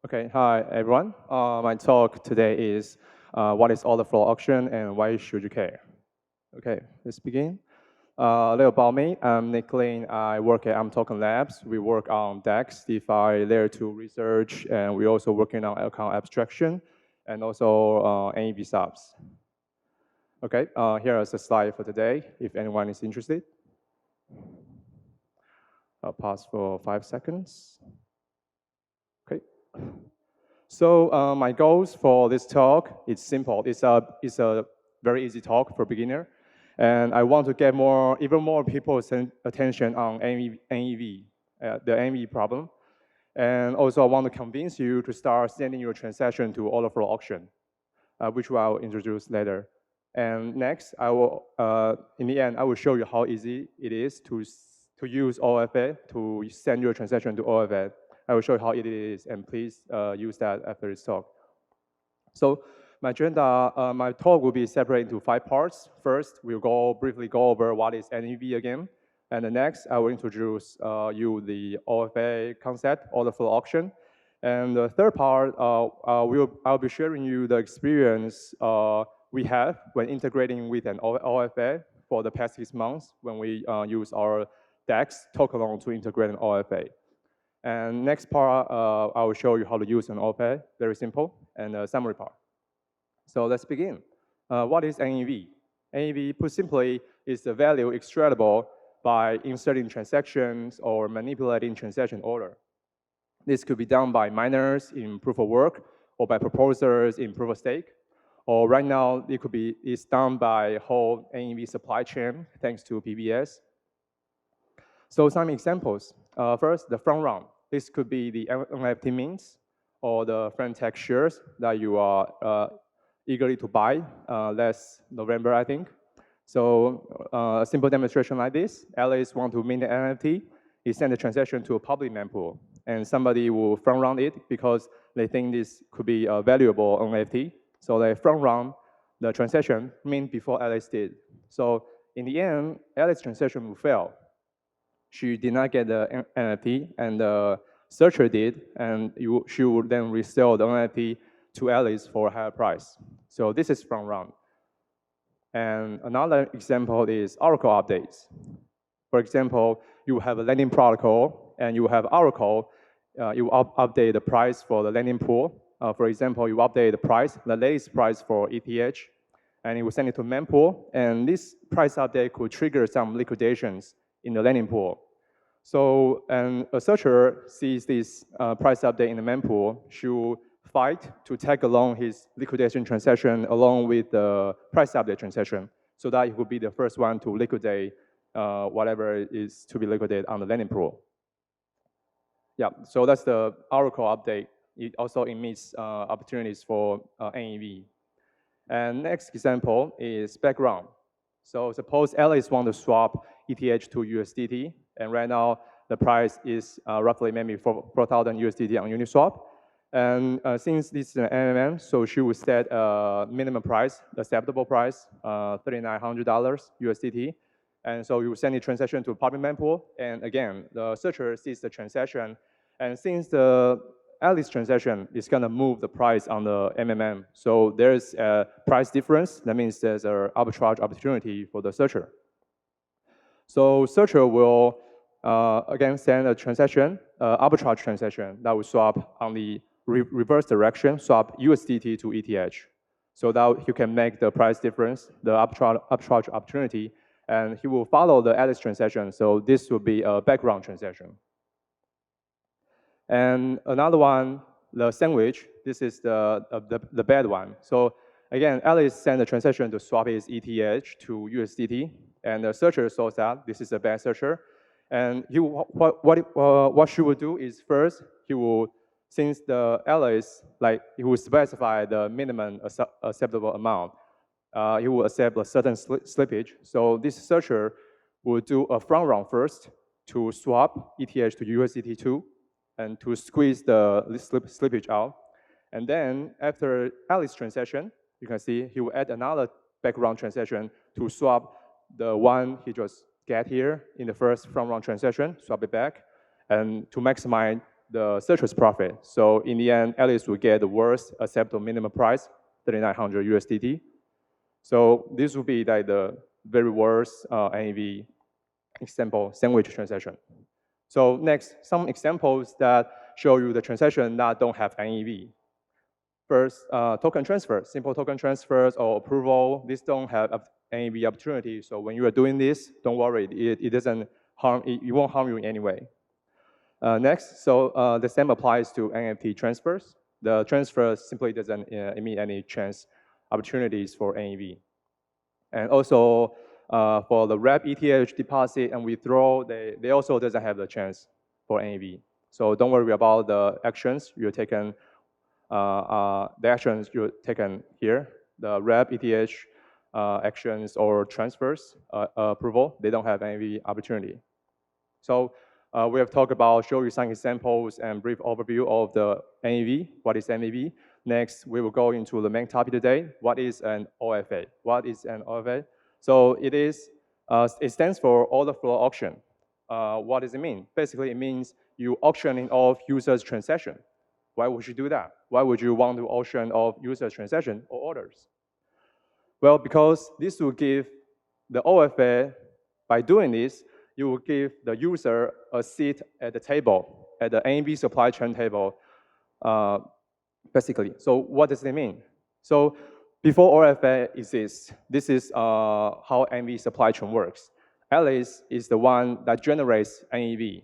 Okay, hi everyone. My talk today is what is order flow auction and why should you care? Okay, let's begin. A little about me. I'm Nic Lin. I work at imToken Labs. We work on DEX, DeFi, Layer 2 research, and we're also working on account abstraction and also NEV subs. Okay, here is a slide for today if anyone is interested. I'll pause for 5 seconds. Okay. So my goals for this talk is simple. It's a very easy talk for beginner, and I want to get even more people's attention on NEV, the NEV problem, and also I want to convince you to start sending your transaction to order flow auction, which I will introduce later. And next, in the end, I will show you how easy it is to use OFA to send your transaction to OFA. I will show you how it is, and please use that after this talk. So my agenda, my talk will be separated into 5 parts. First, we'll briefly go over what is NEV again. And the next, I will introduce you the OFA concept, order flow auction. And the third part, I'll be sharing you the experience we have when integrating with an OFA for the past 6 months when we use our DEX token loan to integrate an OFA. And next part, I will show you how to use an OFA, very simple, and a summary part. So let's begin. What is NEV? NEV, put simply, is the value extractable by inserting transactions or manipulating transaction order. This could be done by miners in proof of work or by proposers in proof of stake. Or right now, it's done by whole NEV supply chain thanks to PBS. So some examples. First, the front run. This could be the NFT mints or the Fintech shares that you are eagerly to buy last November, I think. So a simple demonstration like this, Alice want to mint an NFT, he send a transaction to a public mempool, and somebody will front run it because they think this could be a valuable NFT. So they front run the transaction mint before Alice did. So in the end, Alice's transaction will fail. She did not get the NFT, and the searcher did, and she would then resell the NFT to Alice for a higher price. So this is front run. And another example is Oracle updates. For example, you have a lending protocol, and you have Oracle. You update the price for the lending pool. For example, you update the price, the latest price for ETH, and you will send it to mempool. And this price update could trigger some liquidations in the lending pool. So, and a searcher sees this price update in the mempool, she will fight to tag along his liquidation transaction along with the price update transaction, so that he will be the first one to liquidate whatever is to be liquidated on the lending pool. Yeah, so that's the Oracle update. It also emits opportunities for NEV. And next example is background. So suppose Alice wants to swap ETH to USDT, and right now the price is roughly maybe 4,000 USDT on Uniswap. And since this is an MMM, so she will set a minimum price, acceptable price, $3,900 USDT. And so you will send the transaction to a public mempool, and again, the searcher sees the transaction, and since the Alice transaction is going to move the price on the MMM. So there's a price difference. That means there's an arbitrage opportunity for the searcher. So searcher will, again, send a transaction, arbitrage transaction that will swap on the reverse direction, swap USDT to ETH. So that you can make the price difference, the arbitrage opportunity, and he will follow the Alice transaction. So this will be a background transaction. And another one, the sandwich, this is the bad one. So again, Alice sent a transaction to swap his ETH to USDT, and the searcher saw that this is a bad searcher. And what she will do is first, he will, since the Alice, he will specify the minimum acceptable amount. He will accept a certain slippage. So this searcher will do a front run first to swap ETH to USDT2, and to squeeze the slippage out. And then after Alice transaction, you can see he will add another background transaction to swap the one he just get here in the first front run transaction, swap it back, and to maximize the searcher's profit. So in the end, Alice will get the worst acceptable minimum price, 3,900 USDT. So this would be like the very worst NAV example sandwich transaction. So next, some examples that show you the transaction that don't have NAV. First, token transfer, simple token transfers or approval. These don't have NAV opportunity. So when you are doing this, don't worry. It doesn't harm. It won't harm you in any way. Next, so the same applies to NFT transfers. The transfer simply doesn't emit any chance opportunities for NAV. And also for the wrap ETH deposit and withdraw, they also doesn't have the chance for NAV. So don't worry about the actions you're taken. The actions you're taken here, the wrap ETH actions or transfers approval, they don't have NAV opportunity. So we have talked about, show you some examples and brief overview of the NAV. What is NAV? Next, we will go into the main topic today. What is an OFA? What is an OFA? So it stands for order flow auction. What does it mean? Basically, it means you auctioning off users' transaction. Why would you do that? Why would you want to auction off users' transaction or orders? Well, because this will give the OFA, by doing this, you will give the user a seat at the table, at the NAV supply chain table, basically. So what does it mean? So before OFA exists, this is how NAV supply chain works. Alice is the one that generates NAV.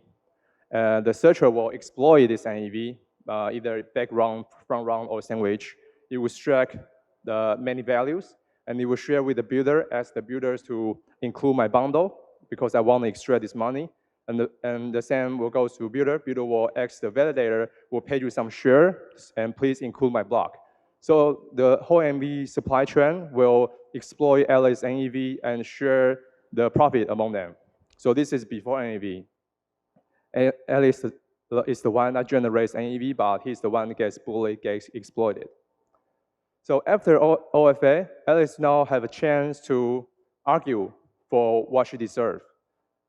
The searcher will exploit this NAV, either background, front round, or sandwich. It will extract the many values, and it will share with the builder, ask the builders to include my bundle, because I want to extract this money. And the same will go to builder. Builder will ask the validator, will pay you some share, and please include my block. So the whole NAV supply chain will exploit Alice NAV and share the profit among them. So this is before NAV. Alice is the one that generates NAV, but he's the one that gets bullied, gets exploited. So after OFA, Alice now have a chance to argue for what she deserves.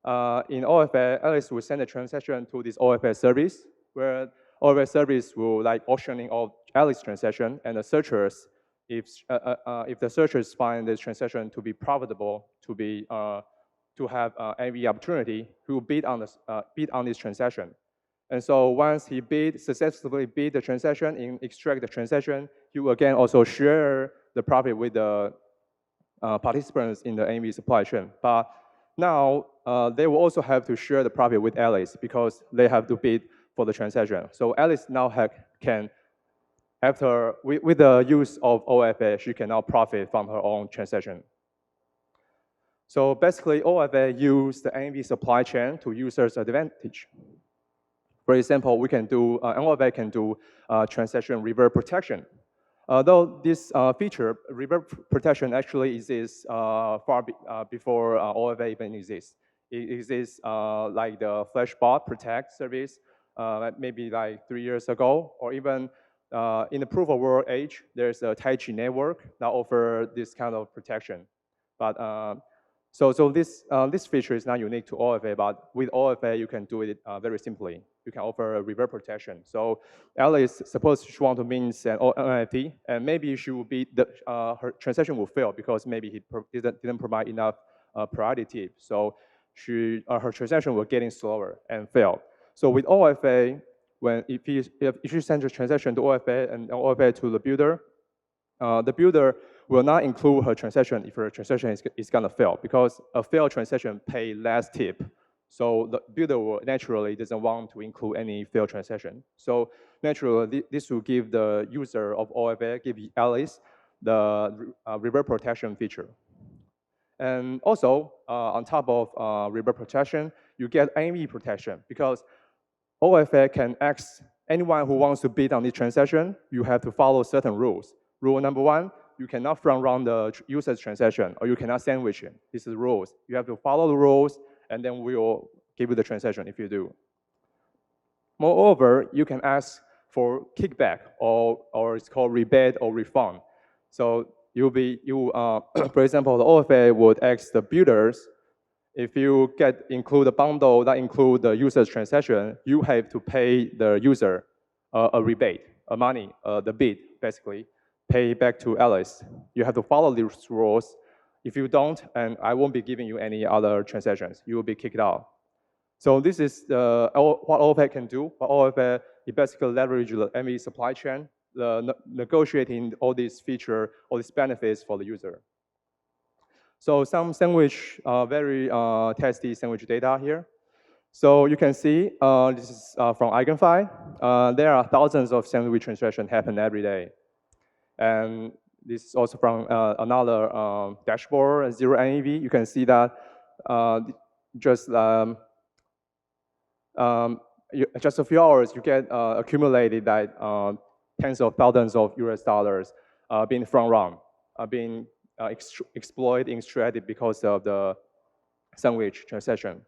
In OFA, Alice will send a transaction to this OFA service, where OFA service will like auctioning off Alice transaction, and the searchers, if the searchers find this transaction to be profitable, to have NAV opportunity, he will bid on this transaction. And so once he successfully bid the transaction and extract the transaction, he will again also share the profit with the participants in the NAV supply chain. But now they will also have to share the profit with Alice because they have to bid for the transaction. So Alice now can, with the use of OFA, she can now profit from her own transaction. So basically, OFA use the NAV supply chain to users' advantage. For example, we can do, OFA can do transaction reverse protection. Though this feature, reverse protection, actually exists far before OFA even exists. It exists like the Flashbot Protect service, maybe like 3 years ago, or even in the proof of work age, there's a ETHTaipei network that offers this kind of protection. But so this feature is not unique to OFA, but with OFA, you can do it very simply. You can offer a reverse protection. So Alice, suppose she wants to mint an NFT, and maybe she will be her transaction will fail because maybe he didn't provide enough priority tip. So her transaction will getting slower and fail. So with OFA, if you send your transaction to OFA and OFA to the builder will not include her transaction if her transaction is gonna fail, because a failed transaction pay less tip. So the builder will naturally doesn't want to include any failed transaction. So naturally, this will give the user of OFA, give Alice the reverse protection feature. And also, on top of reverse protection, you get NAV protection, because OFA can ask anyone who wants to bid on this transaction, you have to follow certain rules. Rule number 1, you cannot front run the user's transaction, or you cannot sandwich it. This is rules. You have to follow the rules, and then we will give you the transaction if you do. Moreover, you can ask for kickback, or it's called rebate or refund. So for example, the OFA would ask the builders, If you include a bundle that include the user's transaction, you have to pay the user a rebate, money, the bid, basically, pay back to Alice. You have to follow these rules. If you don't, and I won't be giving you any other transactions, you will be kicked out. So this is what OFA can do. What OFA, it basically leverages the MV supply chain, negotiating all these features, all these benefits for the user. So some sandwich, very tasty sandwich data here. So you can see this is from EigenFi. There are thousands of sandwich transactions happen every day. And this is also from another dashboard, Zero NAV. You can see that just a few hours, you get accumulated that tens of thousands of US dollars being front run, being exploited, extracted because of the sandwich transaction.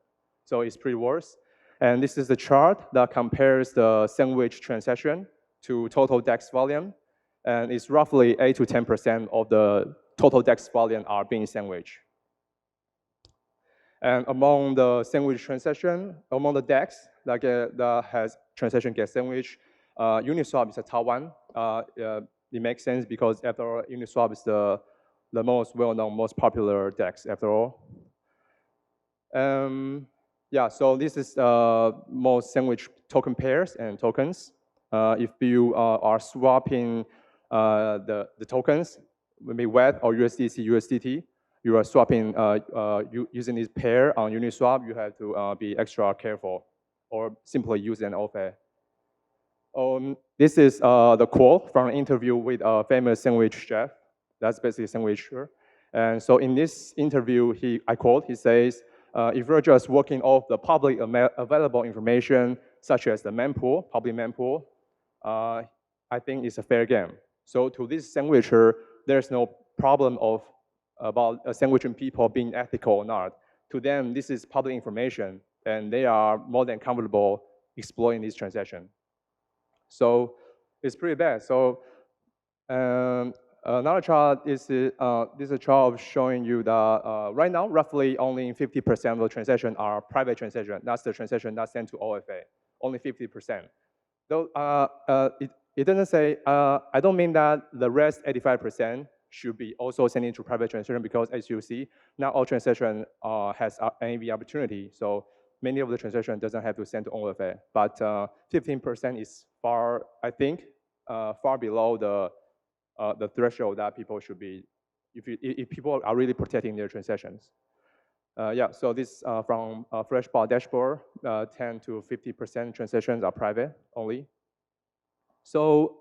So it's pretty worse. And this is the chart that compares the sandwich transaction to total DEX volume. And it's roughly 8 to 10% of the total DEX volume are being sandwiched. And among the sandwich transaction, among the DEX that has transaction get sandwiched, Uniswap is the top one. It makes sense because after all, Uniswap is the most well-known, most popular DEX after all. Yeah, so this is most sandwich token pairs and tokens. If you are swapping the tokens, maybe WET or USDC, USDT, you are swapping using this pair on Uniswap, you have to be extra careful or simply use an OFA. This is the quote from an interview with a famous sandwich chef. That's basically sandwicher. And so in this interview, I quote, he says, if you're just working off the public available information, such as the mempool, public mempool, I think it's a fair game. So to this sandwicher, there's no problem about sandwiching people being ethical or not. To them, this is public information, and they are more than comfortable exploiting this transaction. So it's pretty bad. So another chart is this is a chart of showing you that right now, roughly only 50% of the transactions are private transactions. That's the transaction that's sent to OFA, only 50%. Though it doesn't say, I don't mean that the rest 85% should be also sending to private transaction because as you see, not all transaction has NAV opportunity. So many of the transaction doesn't have to send to OFA, but 15% is far, I think, far below the threshold that people should be, if people are really protecting their transactions. Yeah, so this from Freshbot dashboard, 10 to 50% transactions are private only. So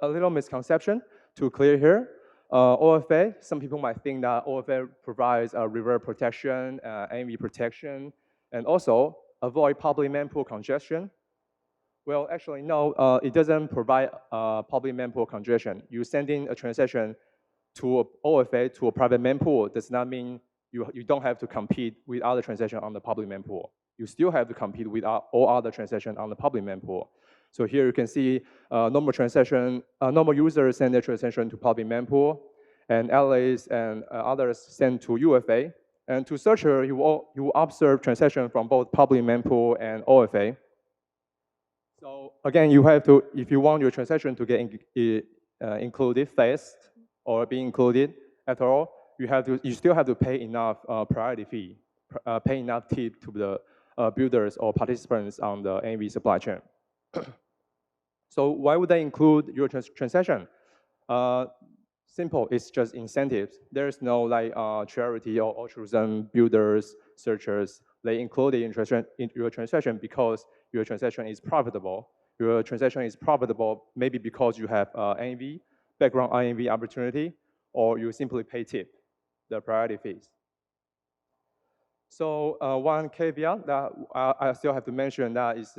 a little misconception to clear here. OFA, some people might think that OFA provides a reverse protection, NAV protection, and also avoid public mempool congestion. Well, actually, no, it doesn't provide public mempool congestion. You sending a transaction to a OFA to a private mempool does not mean you don't have to compete with other transactions on the public mempool. You still have to compete with all other transactions on the public mempool. So here you can see normal users send their transaction to public mempool, and LAs and others send to UFA. And to searcher, you will observe transactions from both public mempool and OFA. So again, you have to, if you want your transaction to get included fast or be included after all, you still have to pay enough priority fee, pay enough tip to the builders or participants on the NAV supply chain. So why would they include your transaction? Simple, it's just incentives. There's no like charity or altruism builders, searchers. They include it in your transaction because your transaction is profitable. Your transaction is profitable maybe because you have NAV, background NAV opportunity, or you simply pay tip, the priority fees. So one caveat that I still have to mention that is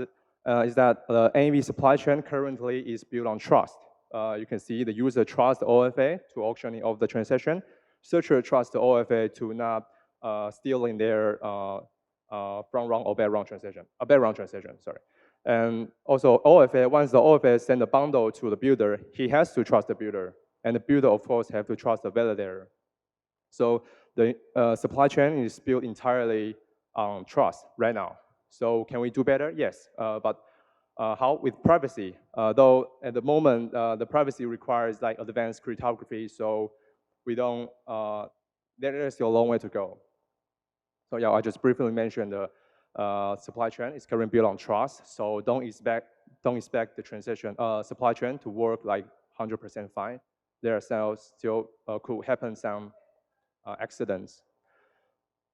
that the NAV supply chain currently is built on trust. You can see the user trusts the OFA to auctioning of the transaction. Searcher trusts the OFA to not stealing their front run or back run transaction, sorry. And also OFA, once the OFA send a bundle to the builder, he has to trust the builder. And the builder, of course, have to trust the validator. So the supply chain is built entirely on trust right now. So can we do better? Yes, but how with privacy? Though at the moment the privacy requires like advanced cryptography, so we don't. There is a long way to go. So yeah, I just briefly mentioned the supply chain is currently built on trust. So don't expect the transaction supply chain to work like 100% fine. There are still could happen some accidents.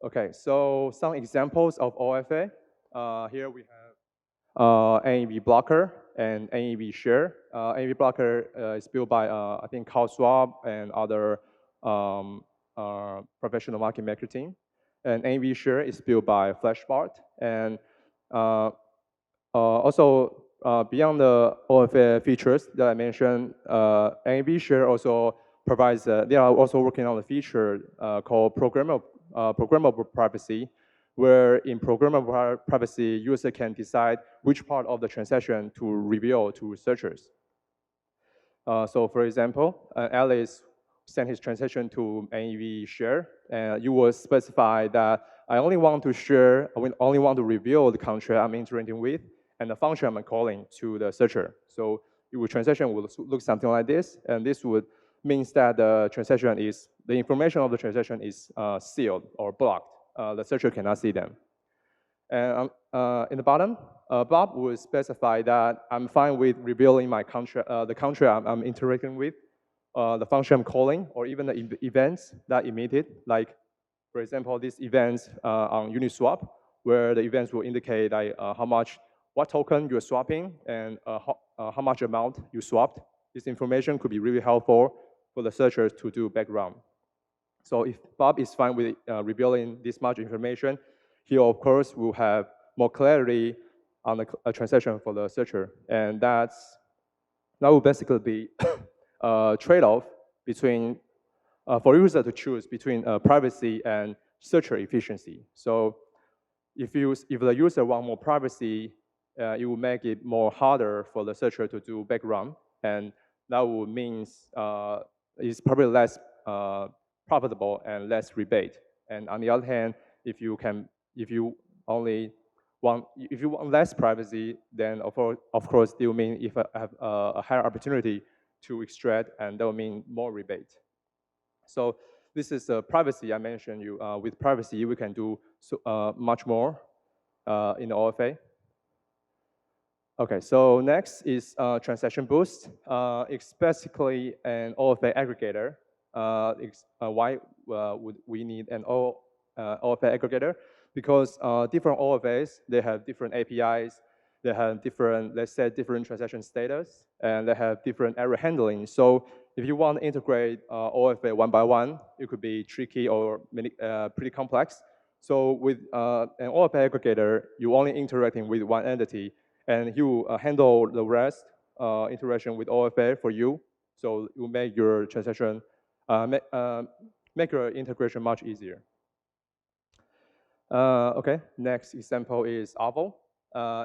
Okay, so some examples of OFA. Here we have NAV blocker and NAV share. NAV blocker is built by I think Carl Schwab and other professional market maker team. And NAV share is built by Flashbot. And also beyond the OFA features that I mentioned, NAV share also provides. They are also working on a feature called programmable privacy, where in programmable privacy, user can decide which part of the transaction to reveal to searchers. So for example, Alice sent his transaction to NAV share, and you will specify that I only want to share, I only want to reveal the contract I'm interacting with and the function I'm calling to the searcher. So your transaction will look something like this, and this would means that the information of the transaction is sealed or blocked. The searcher cannot see them. And in the bottom, Bob will specify that I'm fine with revealing my contract, the contract I'm interacting with, the function I'm calling, or even the events that emitted. Like, for example, these events on Uniswap, where the events will indicate like what token you're swapping and how much amount you swapped. This information could be really helpful for the searchers to do background. So if Bob is fine with revealing this much information, he of course will have more clarity on a transaction for the searcher, and that will basically be a trade-off between for user to choose between privacy and searcher efficiency. So if the user want more privacy, it will make it more harder for the searcher to do background, and that would means it's probably less profitable and less rebate. And on the other hand, if you want less privacy, then of course it will mean if I have a higher opportunity to extract, and that will mean more rebate. So this is privacy I mentioned you. With privacy, we can do much more in the OFA. Okay, so next is transaction boost. It's basically an OFA aggregator. Why would we need an OFA aggregator? Because different OFAs, they have different APIs, they have different, let's say, different transaction status, and they have different error handling. So if you want to integrate OFA one by one, it could be tricky or pretty complex. So with an OFA aggregator, you're only interacting with one entity, and you handle the rest interaction with OFA for you. So you make your transaction, make your integration much easier. Okay, next example is OVO.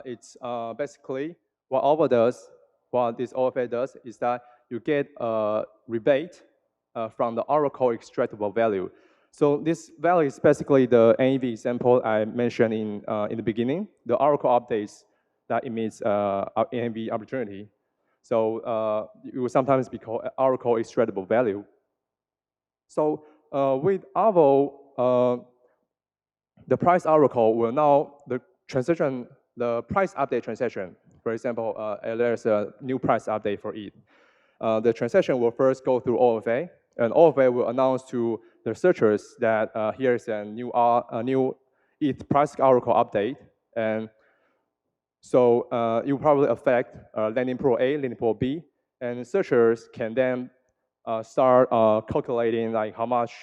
It's basically what OVO does, what this OFA does is that you get a rebate from the Oracle extractable value. So this value is basically the NAV example I mentioned in the beginning, the Oracle updates that emits NAV opportunity. So it will sometimes be called Oracle extractable value. So with OVO, the price Oracle will now, the price update transaction, for example, there's a new price update for ETH. The transaction will first go through OFA, and OFA will announce to the searchers that here's a new ETH price Oracle update. And so it will probably affect lending pool A, lending pool B, and searchers can then start calculating like how much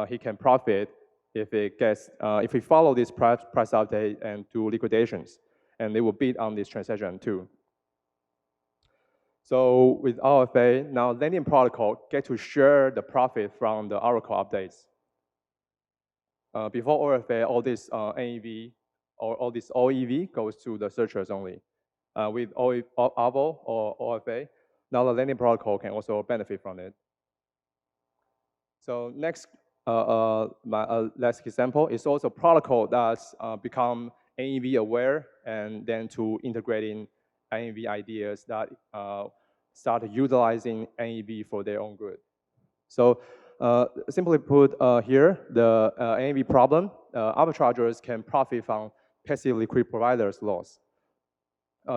he can profit if we follow this price update and do liquidations, and they will bid on this transaction too. So with OFA, now lending protocol get to share the profit from the Oracle updates. Before OFA, all this NAV or all this OEV goes to the searchers only. With OVO or OFA, now the lending protocol can also benefit from it. So next last example is also protocol that's become NEV aware and then to integrating NEV ideas that start utilizing NEV for their own good. So simply put here, the NEV problem, arbitrageurs can profit from passive liquidity providers' loss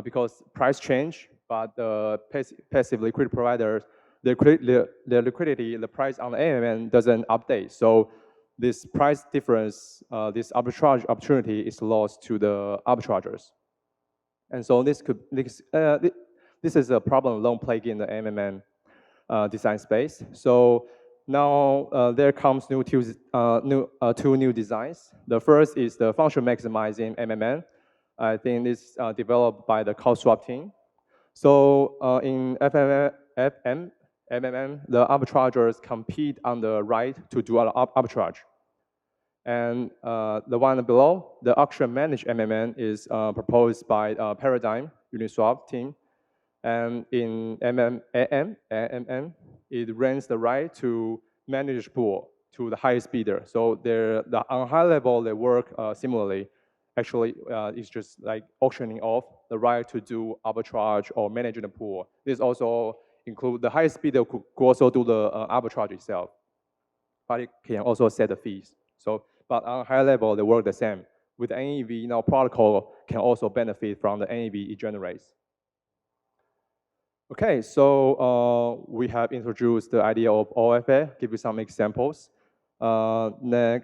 because price change, but the passive liquidity providers, their liquidity, the price on the AMM doesn't update. So this price difference, this arbitrage opportunity is lost to the arbitrageurs. And so this is a problem long plague in the MMM design space. So now there comes two new designs. The first is the function maximizing MMM. I think this is developed by the cost swap team. So in MMM, the arbitrageurs compete on the right to do arbitrage. And the one below, the auction managed MMM is proposed by Paradigm Uniswap team. And in MMM, it rents the right to manage pool to the highest bidder. So on high level, they work similarly. Actually, it's just like auctioning off the right to do arbitrage or manage the pool. This also includes the highest bidder could also do the arbitrage itself, but it can also set the fees. So, but on high level, they work the same. With NEV, now protocol can also benefit from the NEV it generates. Okay, so we have introduced the idea of OFA. Give you some examples. Right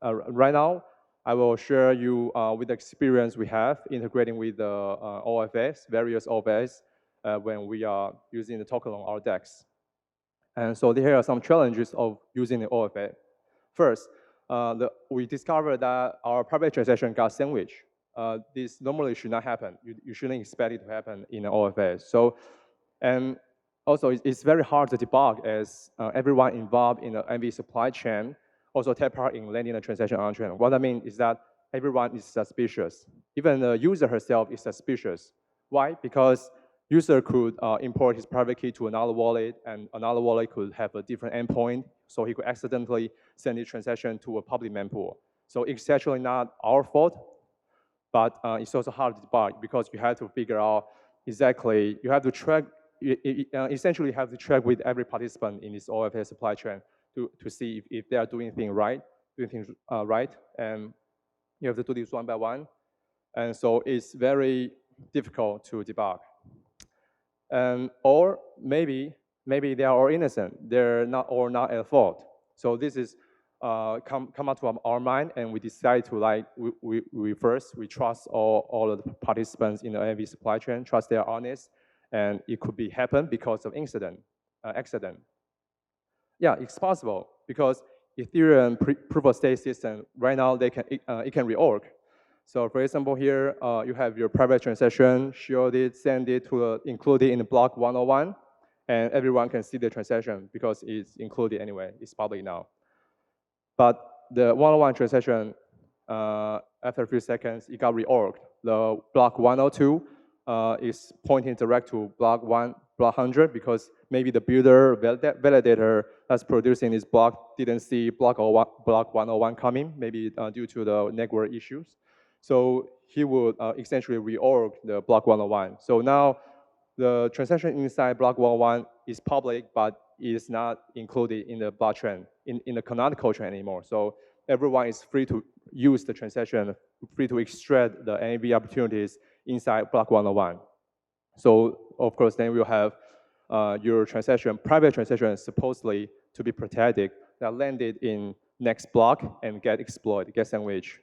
now, I will share you with the experience we have integrating with the OFAs, various OFAs, when we are using the token on our DEX. And so here are some challenges of using the OFA. First, we discovered that our private transaction got sandwiched. This normally should not happen. You shouldn't expect it to happen in an OFA. So, and also it's very hard to debug as everyone involved in the MV supply chain also take part in landing a transaction on chain. What I mean is that everyone is suspicious. Even the user herself is suspicious. Why? Because user could import his private key to another wallet, and another wallet could have a different endpoint, so he could accidentally send his transaction to a public mempool. So it's actually not our fault, but it's also hard to debug because you have to figure out exactly, you have to track, essentially you have to track with every participant in this OFA supply chain to see if they are doing things right, and you have to do this one by one. And so it's very difficult to debug. Or maybe they are all innocent. They're not at fault. So this is come up to our mind, and we decide to we trust all of the participants in the AV supply chain, trust they are honest, and it could be happen because of accident. Yeah, it's possible because Ethereum proof of stake system right now it can reorg. So for example, here you have your private transaction, shielded, send it to included in the block 101, and everyone can see the transaction because it's included anyway. It's public now. But the 101 transaction, after a few seconds, it got reorged. The block 102 is pointing direct to block 100 because maybe the builder validator that's producing this block didn't see block 101 coming, maybe due to the network issues. So he would essentially reorg the block 101. So now the transaction inside block 101 is public, but is not included in the blockchain, in the canonical chain anymore. So everyone is free to use the transaction, free to extract the NAV opportunities inside block 101. So of course, then we'll have your transaction, private transaction, supposedly to be protected, that landed in next block and get exploited, get sandwiched.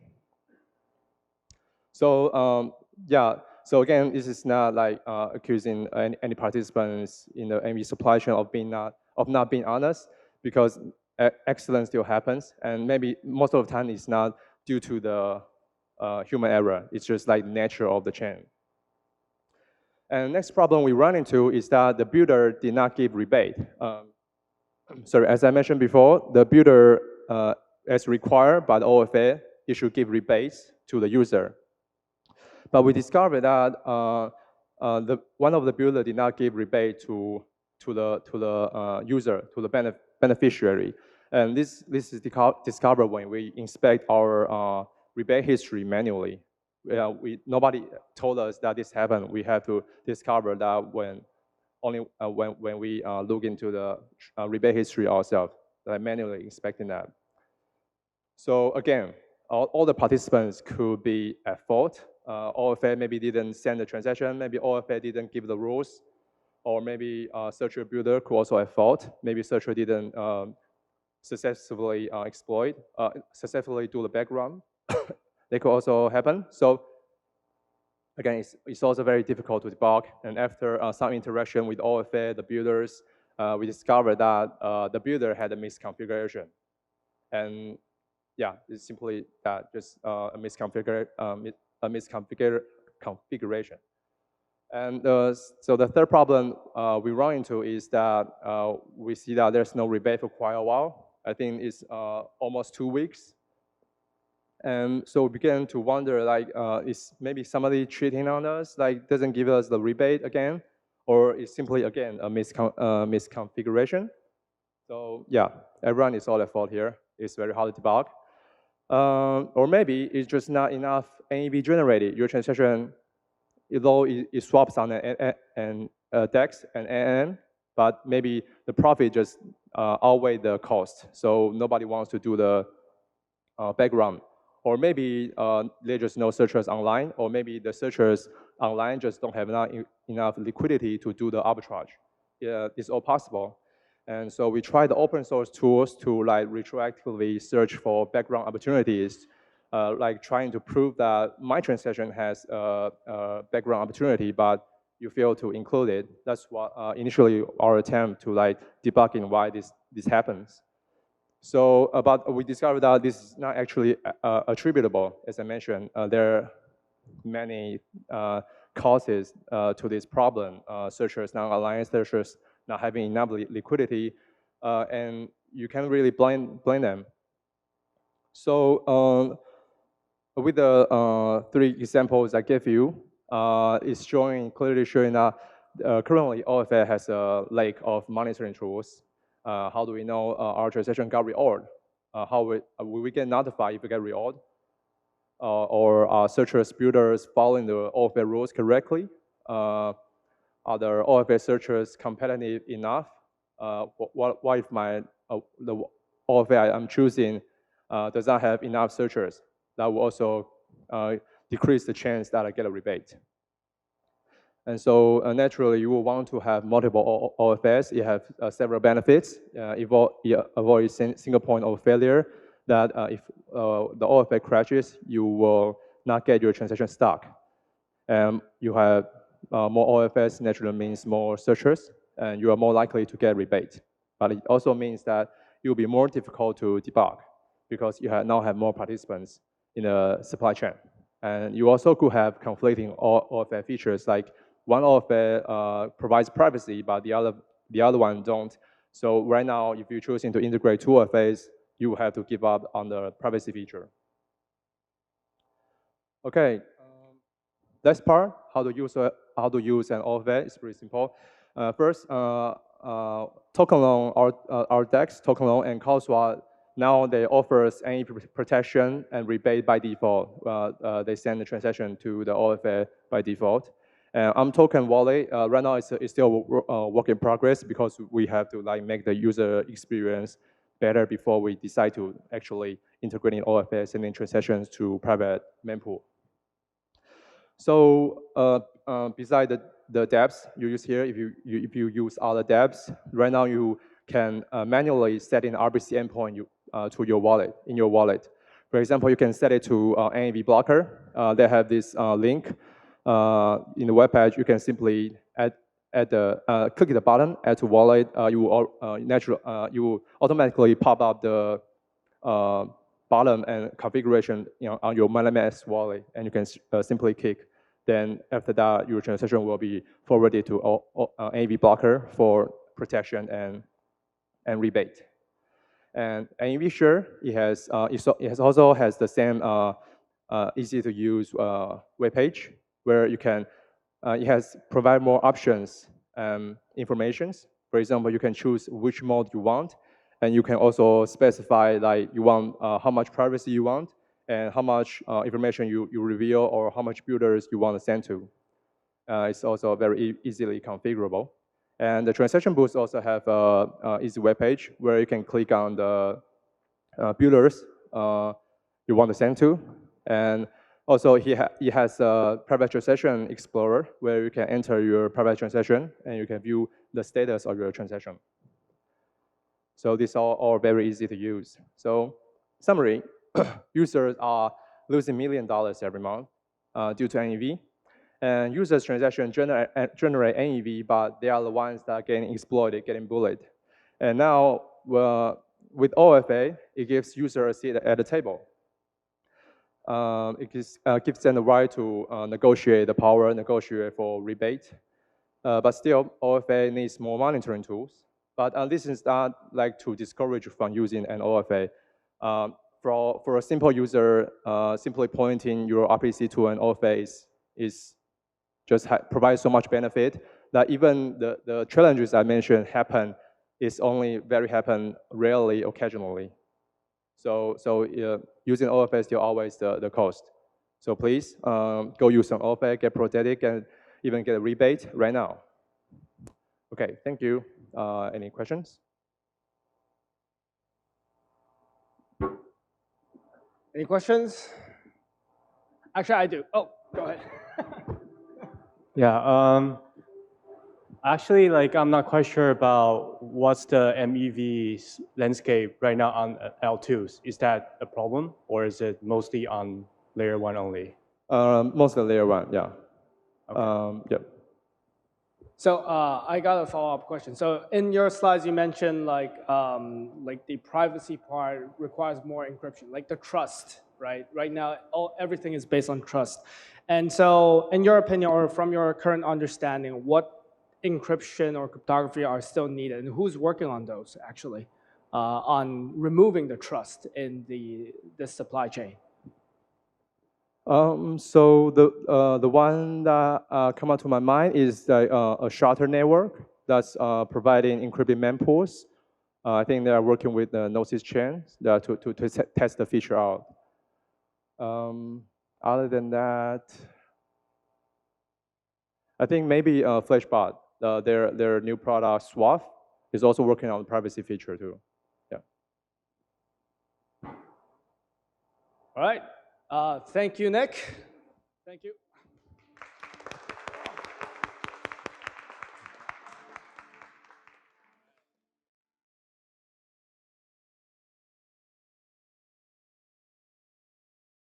So yeah, so again, this is not like accusing any participants in the NV supply chain of not being honest, because accident still happens, and maybe most of the time it's not due to the human error. It's just like the nature of the chain. And next problem we run into is that the builder did not give rebate. Sorry, as I mentioned before, the builder, as required by the OFA, it should give rebates to the user. But we discovered that one of the builder did not give rebate to the user, to the beneficiary. And this is discovered when we inspect our rebate history manually. Nobody told us that this happened. We have to discover that when we look into the rebate history ourselves, like manually inspecting that. So again, all the participants could be at fault. OFA maybe didn't send the transaction, maybe OFA didn't give the rules, or maybe searcher builder could also have fault. Maybe searcher didn't successfully successfully do the background. They could also happen. So again, it's also very difficult to debug. And after some interaction with OFA, the builders, we discovered that the builder had a misconfiguration. And yeah, it's simply that, just a misconfiguration. And so the third problem we run into is that we see that there's no rebate for quite a while. I think it's almost 2 weeks. And so we began to wonder, like, is maybe somebody cheating on us, like doesn't give us the rebate again, or is simply, again, a misconfiguration? So yeah, everyone is all at fault here. It's very hard to debug. Or maybe it's just not enough NAV generated. Your transaction, although it swaps on an DEX and NN, but maybe the profit just outweigh the cost. So nobody wants to do the background. Or maybe there's just no searchers online, or maybe the searchers online just don't have enough liquidity to do the arbitrage. Yeah, it's all possible. And so we tried the open source tools to like retroactively search for background opportunities, like trying to prove that my transaction has a background opportunity, but you fail to include it. That's what initially our attempt to like debugging why this happens. So, but we discovered that this is not actually attributable. As I mentioned, there are many causes to this problem. Searchers not aligned, searchers not having enough liquidity, and you can't really blame them. So, with the 3 examples I gave you, it's clearly showing that currently OFA has a lack of monitoring tools. How do we know our transaction got reordered? How will we get notified if we get reordered? Or are searchers, builders following the OFA rules correctly? Are the OFA searchers competitive enough? What if the OFA I'm choosing does not have enough searchers? That will also decrease the chance that I get a rebate. And so naturally, you will want to have multiple OFAs. You have several benefits. It avoids single point of failure, that if the OFA crashes, you will not get your transaction stuck. You have more OFAs naturally means more searchers, and you are more likely to get rebate. But it also means that it will be more difficult to debug because you now have more participants in the supply chain. And you also could have conflicting OFA features, like one OFA provides privacy, but the other one don't. So right now, if you're choosing to integrate 2 OFAs, you will have to give up on the privacy feature. Okay, last part, how to use an OFA is pretty simple. First, token loan, our DEX, token loan, and call swap, now they offers any protection and rebate by default. They send the transaction to the OFA by default. imToken wallet, right now it's still work in progress because we have to like make the user experience better before we decide to actually integrating OFA, sending transactions to private mempool. So beside the dApps you use here, if you use other dApps, right now you can manually set in RBC endpoint to your wallet, in your wallet. For example, you can set it to NAV blocker. They have this link in the web page. You can simply click the button, add to wallet. You will automatically pop up the bottom and configuration on your MetaMask wallet, and you can simply click. Then after that, your transaction will be forwarded to NAV blocker for protection and rebate. And NAV Share, it also has the same easy to use web page where you can it has provide more options informations. For example, you can choose which mode you want, And you can also specify like you want how much privacy you want and how much information you reveal or how much builders you want to send to. It's also very easily configurable. And the transaction boost also have an easy web page where you can click on the builders you want to send to. And also it has a private transaction explorer where you can enter your private transaction and you can view the status of your transaction. So these are all very easy to use. So summary, users are losing $1 million every month due to NEV. And users' transactions generate NEV, but they are the ones that are getting exploited, getting bullied. And now, with OFA, it gives users a seat at the table. It gives them the right to negotiate the power, negotiate for rebate. But still, OFA needs more monitoring tools. But this is not like to discourage you from using an OFA. For a simple user, simply pointing your RPC to an OFA is just provides so much benefit that even the challenges I mentioned is only happen rarely, occasionally. So using OFA still always the cost. So please go use some OFA, get protected, and even get a rebate right now. Okay, thank you. Any questions? Any questions? Actually, I do. Oh, go ahead. Yeah, actually, like, I'm not quite sure about what's the MEV landscape right now on L2s. Is that a problem, or is it mostly on layer 1 only? Mostly layer 1, yeah. Okay. Yep. So I got a follow-up question. So in your slides, you mentioned like the privacy part requires more encryption, like the trust, right? Right now, everything is based on trust. And so in your opinion, or from your current understanding, what encryption or cryptography are still needed, and who's working on those actually, on removing the trust in the supply chain? So the one that come up to my mind is a shutter network that's providing encrypted mempools. I think they are working with the Gnosis chain to test the feature out. Other than that, I think maybe Flashbot, their new product Swath, is also working on the privacy feature too. Yeah. All right. Thank you, Nick. Thank you.